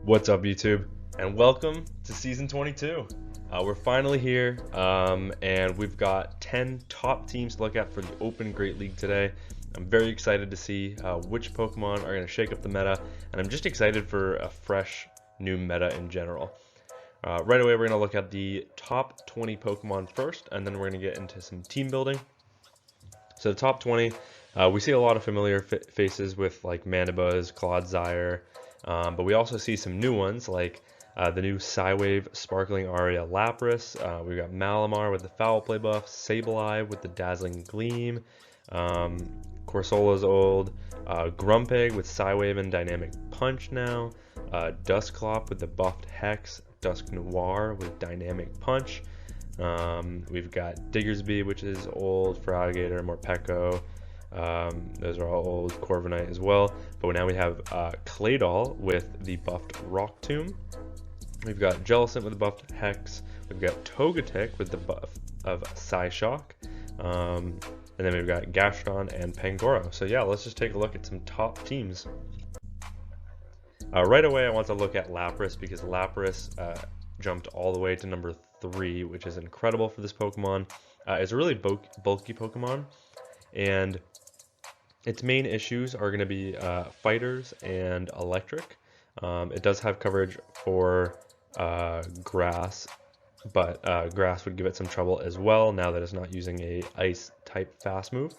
What's up, YouTube, and welcome to season 22. We're finally here, and we've got 10 top teams to look at for the Open Great League today. I'm very excited to see which Pokemon are going to shake up the meta, and I'm just excited for a fresh new meta in general. Right away, we're going to look at the top 20 Pokemon first, and then we're going to get into some team building. So the top 20, we see a lot of familiar faces with like Mandibuzz, Clodsire, but we also see some new ones like the new Psywave Sparkling Aria Lapras. We've got Malamar with the Foul Play buff, Sableye with the Dazzling Gleam, Corsola's old, Grumpig with Psywave and Dynamic Punch now, Dusclops with the buffed Hex, Dusknoir with Dynamic Punch. We've got Diggersby, which is old, Feraligatr, Morpeko. Those are all old, Corviknight as well. But now we have Claydol with the buffed Rock Tomb. We've got Galison with the buffed Hex. We've got Togetic with the buff of Psyshock. And then we've got Gastrodon and Pangoro. So yeah, let's just take a look at some top teams. Right away, I want to look at Lapras because Lapras jumped all the way to number 3, which is incredible for this Pokemon. It's a really bulky Pokemon, and its main issues are going to be fighters and electric. It does have coverage for grass, but grass would give it some trouble as well now that it's not using a ice type fast move.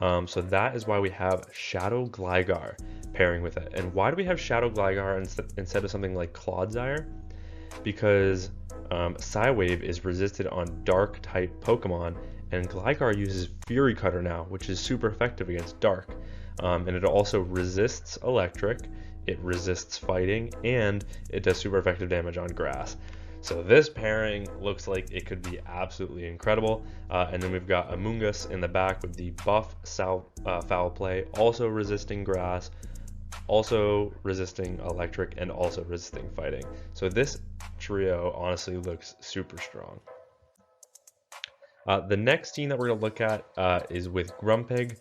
So that is why we have Shadow Gligar pairing with it. And why do we have Shadow Gligar instead of something like Clodsire? Because Psywave is resisted on dark type Pokemon, and Gligar uses Fury Cutter now, which is super effective against dark. And it also resists electric, it resists fighting, and it does super effective damage on grass. So this pairing looks like it could be absolutely incredible. And then we've got Amoonguss in the back with the buff Foul Play, also resisting grass, also resisting electric, and also resisting fighting. So this trio honestly looks super strong. The next team that we're going to look at is with Grumpig.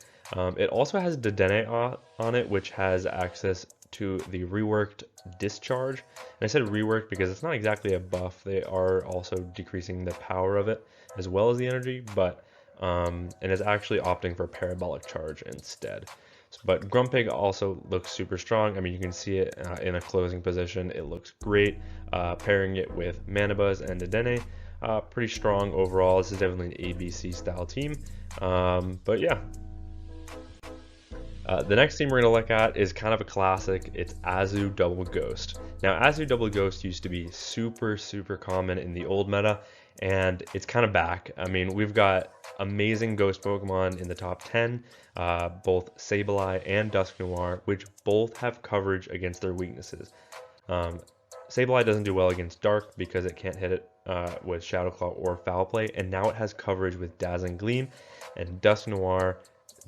It also has Dedenne on it, which has access to the reworked Discharge. And I said reworked because it's not exactly a buff. They are also decreasing the power of it as well as the energy, but and is actually opting for Parabolic Charge instead. But Grumpig also looks super strong. I mean, you can see it in a closing position. It looks great. Pairing it with Mandibuzz and Dedenne, pretty strong overall. This is definitely an ABC style team. But yeah. The next team we're going to look at is kind of a classic. It's Azu Double Ghost. Now, Azu Double Ghost used to be super common in the old meta, and it's kind of back. I mean, we've got amazing ghost Pokemon in the top 10, both Sableye and Dusknoir, which both have coverage against their weaknesses. Sableye doesn't do well against Dark because it can't hit it with Shadow Claw or Foul Play, and now it has coverage with Dazzling Gleam, and Dusknoir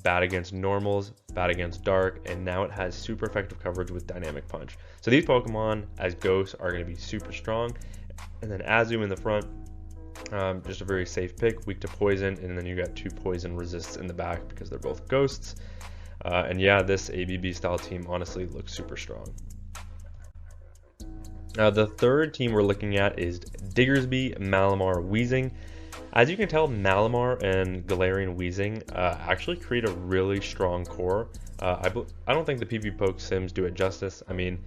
bad against normals, bad against dark, and now it has super effective coverage with Dynamic Punch. So these Pokemon as ghosts are going to be super strong. And then Azu in the front, just a very safe pick, weak to poison, and then you got 2 poison resists in the back because they're both ghosts. And yeah, this ABB style team honestly looks super strong. The third team we're looking at is Diggersby, Malamar, Weezing. As you can tell, Malamar and Galarian Weezing actually create a really strong core. I don't think the PvPoke sims do it justice. I mean,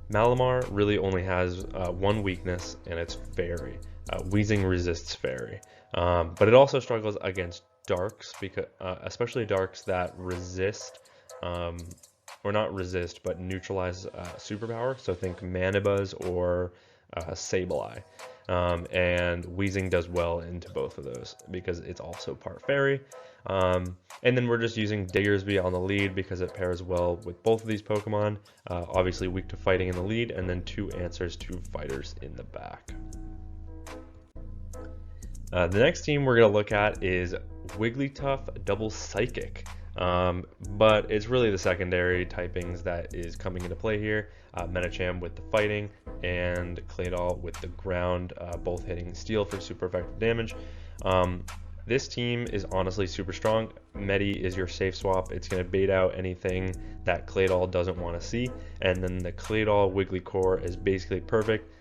Malamar really only has one weakness, and it's Fairy. Weezing resists Fairy. But it also struggles against Darks, because especially Darks that resist, or not resist, but neutralize superpower. So think Mandibuzz or Sableye. And Weezing does well into both of those because it's also part Fairy. And then we're just using Diggersby on the lead because it pairs well with both of these Pokemon. Obviously weak to fighting in the lead, and then 2 answers to fighters in the back. The next team we're going to look at is Wigglytuff Double Psychic. But it's really the secondary typings that is coming into play here. Medicham with the fighting and Claydol with the ground, both hitting steel for super effective damage. This team is honestly super strong. Medi is your safe swap. It's going to bait out anything that Claydol doesn't want to see. And then the Claydol Wiggly core is basically perfect.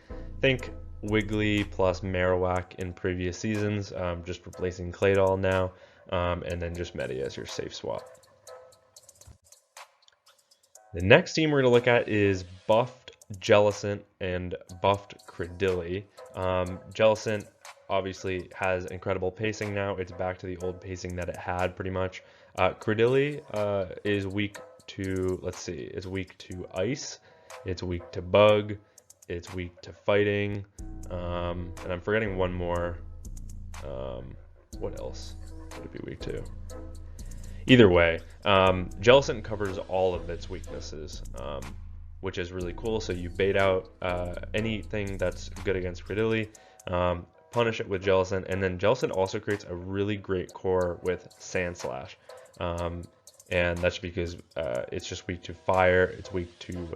Think Wiggly plus Marowak in previous seasons, just replacing Claydol now, and then just Medi as your safe swap. The next team we're going to look at is buffed Galison and buffed Cradily. Galison obviously has incredible pacing now. It's back to the old pacing that it had pretty much. Cradily is weak to, let's see, it's weak to ice, it's weak to bug, it's weak to fighting, and I'm forgetting one more. What else would it be weak to? Either way, Galison covers all of its weaknesses, which is really cool. So you bait out anything that's good against Cradily, punish it with Galison, and then Galison also creates a really great core with Sand Slash. And that's because it's just weak to fire, it's weak to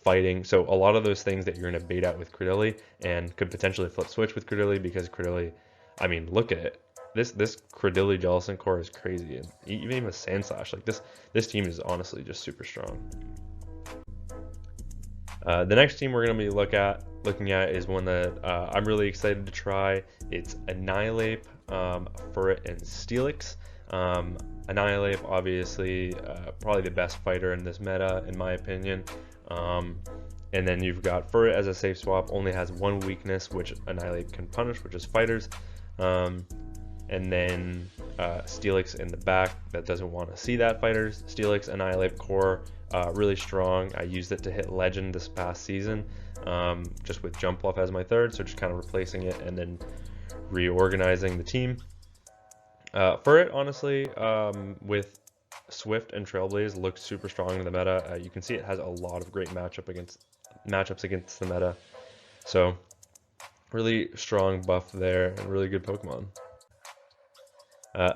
fighting. So a lot of those things that you're going to bait out with Cradily and could potentially flip switch with Cradily, because Cradily, I mean, look at it. This Cradily Galison core is crazy, and even with Sand Slash, like this team is honestly just super strong. The next team we're going to be looking at is one that I'm really excited to try. It's Annihilape, Furret, and Steelix. Annihilape, obviously, probably the best fighter in this meta, in my opinion. And then you've got Furret as a safe swap, only has one weakness, which Annihilape can punish, which is fighters. And then Steelix in the back that doesn't want to see that fighters. Steelix Annihilape core, really strong. I used it to hit Legend this past season, just with Jump Bluff as my third, so just kind of replacing it and then reorganizing the team. Furret, honestly, with Swift and Trailblaze, looks super strong in the meta. You can see it has a lot of great matchups against the meta. So really strong buff there and really good Pokemon.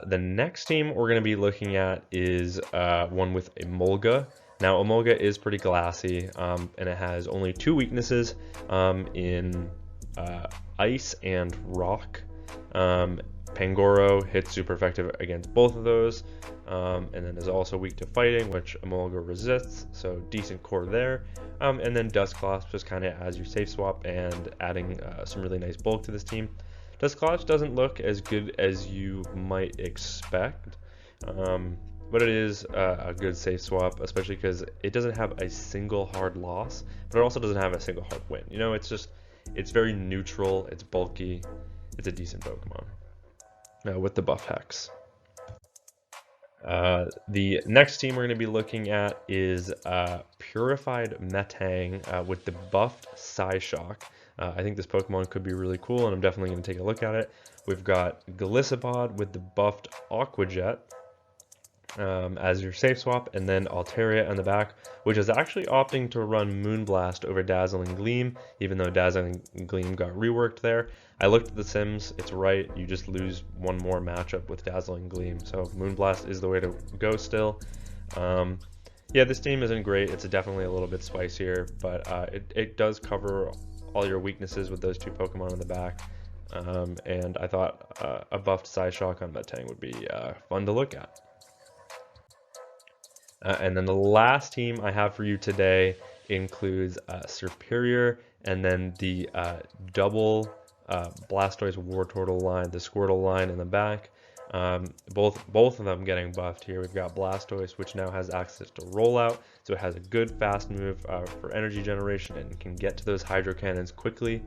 The next team we're going to be looking at is one with Emolga. Now, Emolga is pretty glassy, and it has only two weaknesses in Ice and Rock. Pangoro hits super effective against both of those, and then is also weak to fighting, which Emolga resists, so decent core there. And then Dusclops just kind of as your safe swap and adding some really nice bulk to this team. Dusclops doesn't look as good as you might expect, but it is a good safe swap, especially because it doesn't have a single hard loss, but it also doesn't have a single hard win. You know, it's very neutral, it's bulky, it's a decent Pokemon with the buff Hex. The next team we're going to be looking at is Purified Metang with the buffed Psyshock. I think this Pokemon could be really cool, and I'm definitely going to take a look at it. We've got Golisopod with the buffed Aquajet as your safe swap, and then Altaria on the back, which is actually opting to run Moonblast over Dazzling Gleam, even though Dazzling Gleam got reworked there. I looked at the sims, it's right, you just lose one more matchup with Dazzling Gleam, so Moonblast is the way to go still. Yeah, this team isn't great, it's definitely a little bit spicier, but it does cover all your weaknesses with those two Pokemon in the back. And I thought a buffed Psyshock on Metang would be fun to look at. And then the last team I have for you today includes Serperior, and then the double Blastoise Wartortle line, the Squirtle line in the back. Both of them getting buffed here. We've got Blastoise, which now has access to Rollout, so it has a good fast move for energy generation and can get to those Hydro Cannons quickly,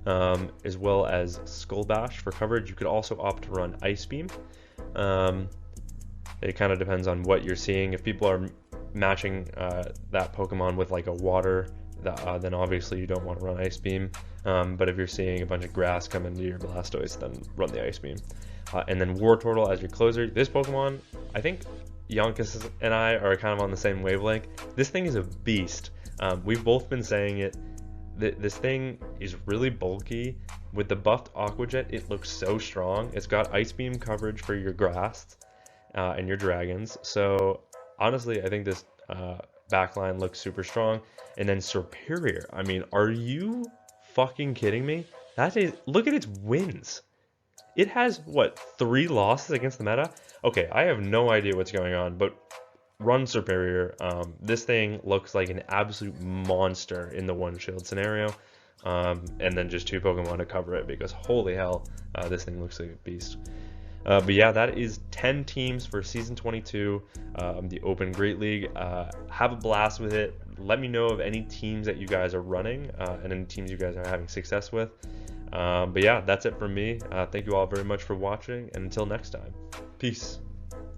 as well as Skull Bash for coverage. You could also opt to run Ice Beam. It kind of depends on what you're seeing. If people are matching that Pokemon with like a water, then obviously you don't want to run Ice Beam. But if you're seeing a bunch of grass come into your Blastoise, then run the Ice Beam. And then Wartortle as your closer. This Pokemon, I think Yonkis and I are kind of on the same wavelength. This thing is a beast. We've both been saying it. This thing is really bulky. With the buffed Aquajet, it looks so strong. It's got Ice Beam coverage for your grass and your dragons. So honestly, I think this backline looks super strong. And then Serperior. I mean, are you fucking kidding me? Look at its wins. It has, what, 3 losses against the meta? Okay, I have no idea what's going on, but run superior. This thing looks like an absolute monster in the one shield scenario. And then just 2 Pokemon to cover it, because holy hell, this thing looks like a beast. But yeah, that is 10 teams for Season 22, the Open Great League. Have a blast with it. Let me know of any teams that you guys are running and any teams you guys are having success with. But yeah, that's it from me. Thank you all very much for watching, and until next time, peace.